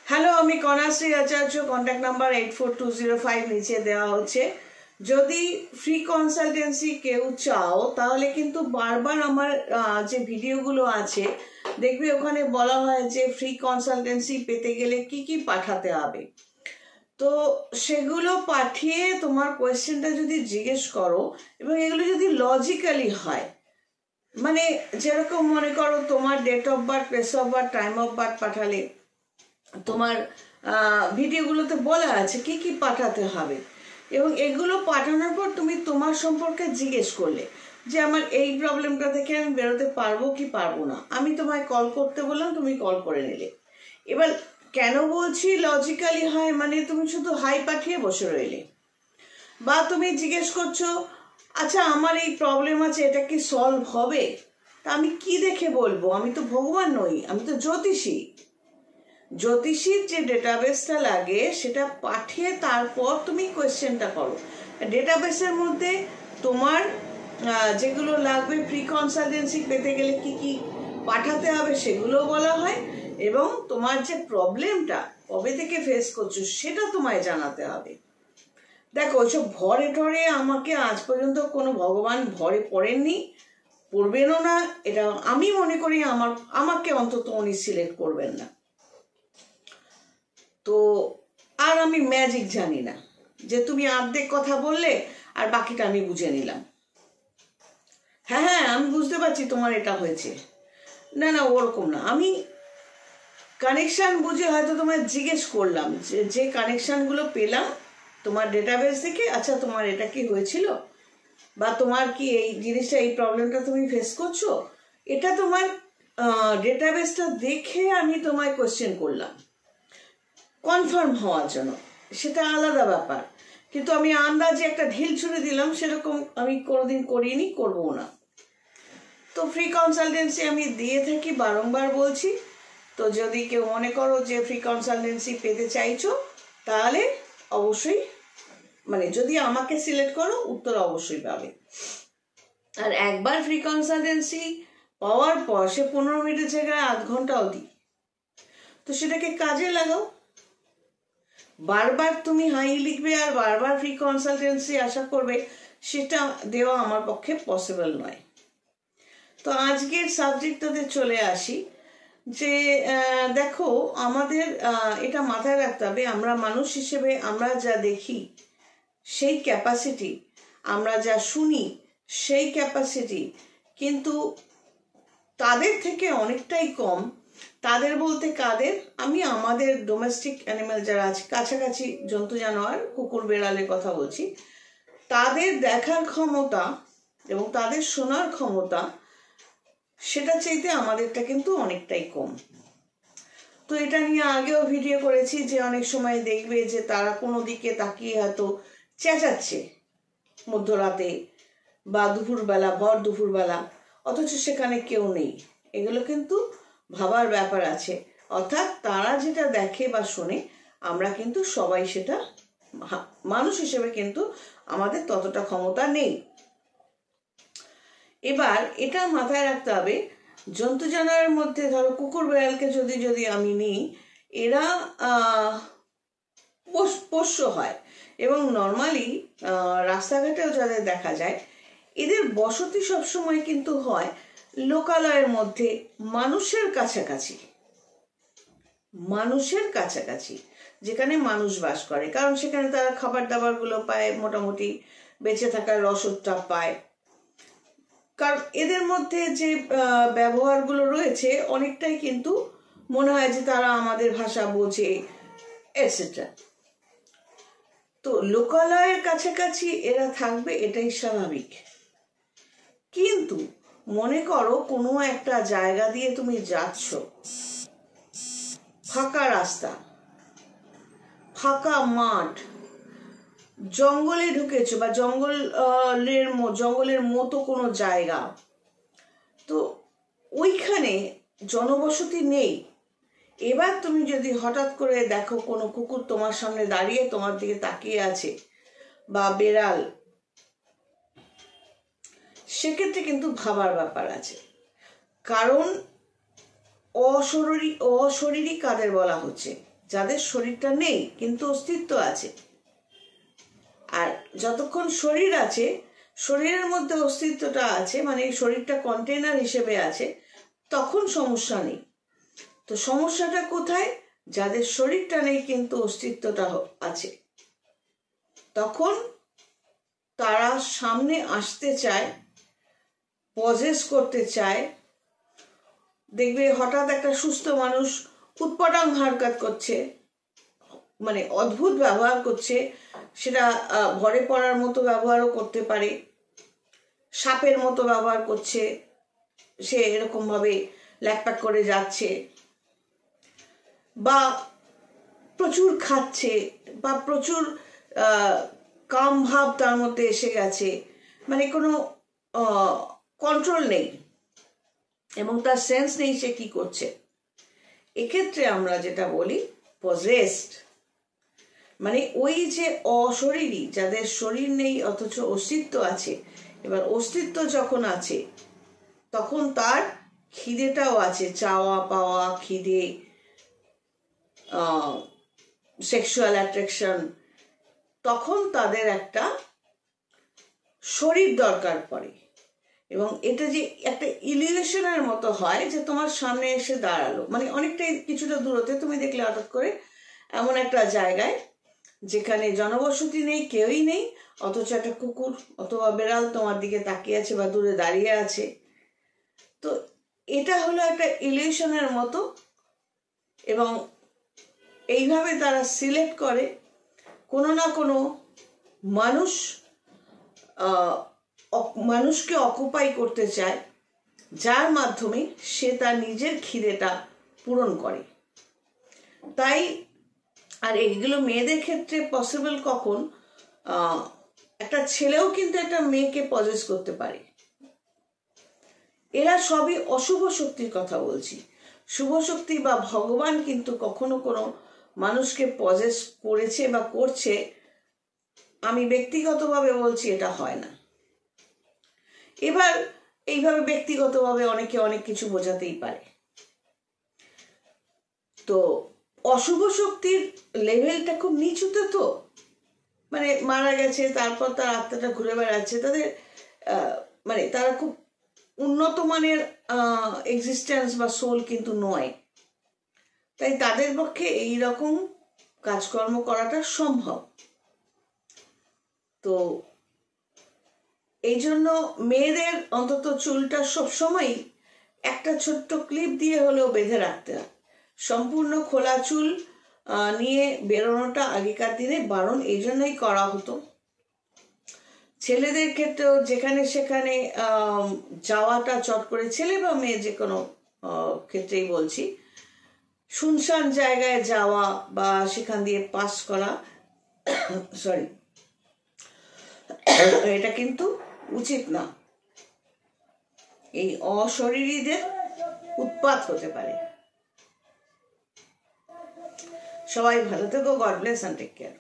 Hello, আমি কন্যাশ্রী আচার্য। Contact number 84205 নিচে দেওয়া হচ্ছে। যদি ফ্রি কনসালটেন্সি কেউ চাও তাহলে কিন্তু বারবার আমার যে ভিডিওগুলো আছে দেখবে ওখানে বলা হয় যে ফ্রি কনসালটেন্সি পেতে গেলে কি কি পাঠাতে হবে। তো সেগুলো পাঠিয়ে তোমার কোয়েশ্চেনটা যদি জিজ্ঞেস করো এবং এগুলো যদি লজিক্যালি হয়, মানে যেরকম মনে করো তোমার date of birth, place of birth, time of birth পাঠালে তোমার ভিডিওগুলোতে বলা আছে কি কি পাঠাতে হবে, এবং এগুলো পাঠানোর পর তুমি তোমার সম্পর্কে জিজ্ঞেস করলে যে আমার এই প্রবলেমটা থেকে আমি বেরোতে পারবো কি পারবো না। আমি তোমায় কল করতে বললাম, তুমি কল করে নিলে। এবার কেন বলছি লজিক্যালি হয়, মানে তুমি শুধু হাই পাঠিয়ে বসে রইলে, বা তুমি জিজ্ঞেস করছো আচ্ছা আমার এই প্রবলেম আছে, এটা কি সলভ হবে? তা আমি কি দেখে বলবো? আমি তো ভগবান নই, আমি তো জ্যোতিষী। জ্যোতিষীর যে ডেটাবেসটা লাগে সেটা পাঠিয়ে তারপর তুমি কোয়েশ্চেনটা করো। ডেটাবেসের মধ্যে তোমার যেগুলো লাগবে ফ্রি কনসালটেন্সি পেতে গেলে কি কি পাঠাতে হবে সেগুলো বলা হয়, এবং তোমার যে প্রবলেমটা কবে থেকে ফেস করছো সেটা তোমায় জানাতে হবে। দেখো, ওইসব ভরে টরে আমাকে আজ পর্যন্ত কোনো ভগবান ভরে পড়েননি, পড়বেনও না। এটা আমি মনে করি আমাকে অন্তত উনি সিলেক্ট করবেন না। তো আর আমি ম্যাজিক জানি না যে তুমি অর্ধেক কথা বললে আর বাকিটা আমি বুঝে নিলাম। হ্যাঁ হ্যাঁ, আমি বুঝতে পারছি তোমার এটা হয়েছে। না না, ওরকম না। আমি কানেকশান বুঝে হয়তো তোমায় জিজ্ঞেস করলাম, যে কানেকশানগুলো পেলাম তোমার ডেটাবেস থেকে, আচ্ছা তোমার এটা কি হয়েছিল, বা তোমার কি এই জিনিসটা, এই প্রবলেমটা তুমি ফেস করছো, এটা তোমার ডেটাবেসটা দেখে আমি তোমায় কোয়েশ্চেন করলাম কনফার্ম হওয়ার জন্য। সেটা আলাদা ব্যাপার, কিন্তু আমি আন্দাজে একটা ঢিল ছুড়ে দিলাম সেরকম আমি কোনোদিন করিনি, করবো না। তো ফ্রি কনসালটেন্সি আমি দিয়ে থাকি, বারংবার বলছি। তো যদি কেউ মনে করো যে ফ্রি কনসালটেন্সি পেতে চাইছো তাহলে অবশ্যই, মানে যদি আমাকে সিলেক্ট করো উত্তর অবশ্যই পাবে। আর একবার ফ্রি কনসালটেন্সি পাওয়ার পর সে 15 মিনিটের জায়গায় আধ ঘন্টাও দিই, তো সেটাকে কাজে লাগাও। বারবার তুমি হাই লিখবে আর বারবার ফ্রি কনসালটেন্সি আশা করবে, সেটা দেওয়া আমার পক্ষে পসিবল নয়। তো আজকের সাবজেক্টটাতে চলে আসি, যে দেখো আমাদের এটা মাথায় রাখতে হবে, আমরা মানুষ হিসেবে আমরা যা দেখি সেই ক্যাপাসিটি, আমরা যা শুনি সেই ক্যাপাসিটি কিন্তু তাদের থেকে অনেকটাই কম। তাদের বলতে কাদের? আমি আমাদের ডোমেস্টিক অ্যানিম্যাল যারা আছে, কাছাকাছি জন্তু জানোয়ার, কুকুর বেড়ালের কথা বলছি, তাদের দেখার ক্ষমতা এবং তাদের শোনার ক্ষমতা সেটা চাইতে আমাদেরটা কিন্তু অনেকটাই কম। তো এটা নিয়ে আগেও ভিডিও করেছি যে অনেক সময় দেখবে যে তারা কোনো দিকে তাকিয়ে হয়তো চেঁচাচ্ছে মধ্যরাতে বা দুপুরবেলা, ভর দুপুরবেলা, অথচ সেখানে কেউ নেই। এগুলো কিন্তু ভাবার ব্যাপার আছে। অর্থাৎ তারা যেটা দেখে বা শোনে, আমরা কিন্তু সবাই সেটা, মানুষ হিসেবে কিন্তু আমাদের ততটা ক্ষমতা নেই। এবার এটা মাথায় রাখতে হবে, জন্তু জানোয়ারের মধ্যে ধরো কুকুর বেড়ালকে যদি আমি নিই, এরা পোষ্য হয় এবং নর্মালি রাস্তাঘাটেও যাদের দেখা যায়, এদের বসতি সবসময় কিন্তু হয় লোকালয়ের মধ্যে, মানুষের কাছাকাছি, মানুষের কাছাকাছি, যেখানে মানুষ বাস করে, কারণ সেখানে তারা খাবার দাবারগুলো পায়, মোটামুটি বেঁচে থাকার রসদটা পায়। কারণ এদের মধ্যে যে ব্যবহারগুলো রয়েছে অনেকটাই কিন্তু মনে হয় যে তারা আমাদের ভাষা বোঝে, এটসেট্রা। তো লোকালয়ের কাছাকাছি এরা থাকবে, এটাই স্বাভাবিক। কিন্তু মনে করো কোনো একটা জায়গা দিয়ে তুমি যাচ্ছ, ফাঁকা রাস্তা, ফাঁকা মাঠ, জঙ্গলে ঢুকেছো বা জঙ্গলের মতো কোনো জায়গা, তো ওইখানে জনবসতি নেই। এবার তুমি যদি হঠাৎ করে দেখো কোনো কুকুর তোমার সামনে দাঁড়িয়ে তোমার দিকে তাকিয়ে আছে বা বেড়াল, সেক্ষেত্রে কিন্তু ভাবার ব্যাপার আছে। কারণ অশরীরী কাদের বলা হচ্ছে? যাদের শরীরটা নেই কিন্তু অস্তিত্ব আছে। আর যতক্ষণ শরীর আছে, শরীরের মধ্যে অস্তিত্বটা আছে, মানে শরীরটা কন্টেনার হিসেবে আছে, তখন সমস্যা নেই। তো সমস্যাটা কোথায়? যাদের শরীরটা নেই কিন্তু অস্তিত্বটা আছে, তখন তারা সামনে আসতে চায়, পজেস করতে চায়। দেখবে হঠাৎ একটা সুস্থ মানুষ উৎপটাং হারকাত করছে, মানে অদ্ভুত ব্যবহার করছে, সেটা ভরে পড়ার মতো ব্যবহারও করতে পারে, সাপের মতো ব্যবহার করছে, সে এরকম ভাবে ল্যাকপ্যাক করে যাচ্ছে, বা প্রচুর খাচ্ছে, বা প্রচুর কাম ভাব তার মধ্যে এসে গেছে, মানে কোনো কন্ট্রোল নেই এবং তার সেন্স নেই সে কি করছে। এক্ষেত্রে আমরা যেটা বলি পজেসড, মানে ওই যে অশরীরী, যাদের শরীর নেই অথচ অস্তিত্ব আছে। এবার অস্তিত্ব যখন আছে তখন তার খিদেটাও আছে, চাওয়া পাওয়া, খিদে, সেক্সুয়াল অ্যাট্রাকশন, তখন তাদের একটা শরীর দরকার পড়ে। এবং এটা যে একটা ইলিউশনের মতো হয় যে তোমার সামনে এসে দাঁড়ালো, মানে অনেকটাই কিছুটা দূরত্বে তুমি দেখলে হঠাৎ করে এমন একটা জায়গায় যেখানে জনবসতি নেই, কেউই নেই, অথচ একটা কুকুর অথবা বেড়াল তোমার দিকে তাকিয়ে আছে বা দূরে দাঁড়িয়ে আছে। তো এটা হলো একটা ইলিউশনের মতো, এবং এইভাবে তারা সিলেক্ট করে কোনো না কোনো মানুষকে অকুপাই করতে চায়, যার মাধ্যমে সে তার নিজের খিদেটা পূরণ করে। তাই আর এইগুলো মেয়েদের ক্ষেত্রে পসিবল কখন, একটা ছেলেও কিন্তু একটা মেয়েকে পজেস করতে পারে। এরা সবই অশুভ শক্তির কথা বলছি। শুভ শক্তি বা ভগবান কিন্তু কখনো কোনো মানুষকে পজেস করেছে বা করছে, আমি ব্যক্তিগতভাবে বলছি এটা হয় না। এবার এইভাবে ব্যক্তিগতভাবে অনেকে অনেক কিছু বোঝাতেই পারে। তো অশুভ শক্তির লেভেলটা খুব নিচুতে, তো মানে মারা গেছে, তারপর তার আত্মাটা ঘুরে বেড়াচ্ছে, তাদের মানে তারা খুব উন্নত মানের এক্সিস্টেন্স বা সোল কিন্তু নয়। তাই তাদের পক্ষে এইরকম কাজকর্ম করাটা সম্ভব। তো এই জন্য মেয়েদের অন্তত চুলটা সবসময় একটা ছোট্ট ক্লিপ দিয়ে হলেও বেঁধে রাখতে হয়। সম্পূর্ণ খোলা চুল নিয়ে বেরোনোটা আগেকার দিনে বারণ, এই জন্যই করা হতো। ছেলেদের ক্ষেত্রেও যেখানে সেখানে যাওয়াটা চট করে, ছেলে বা মেয়ে যে কোনো ক্ষেত্রেই বলছি, শুনশান জায়গায় যাওয়া বা সেখান দিয়ে পাস করা সরি এটা কিন্তু উচিত না। এই অশরীরীদের উৎপাত হতে পারে। সবাই ভালো থেকো। God bless and take care.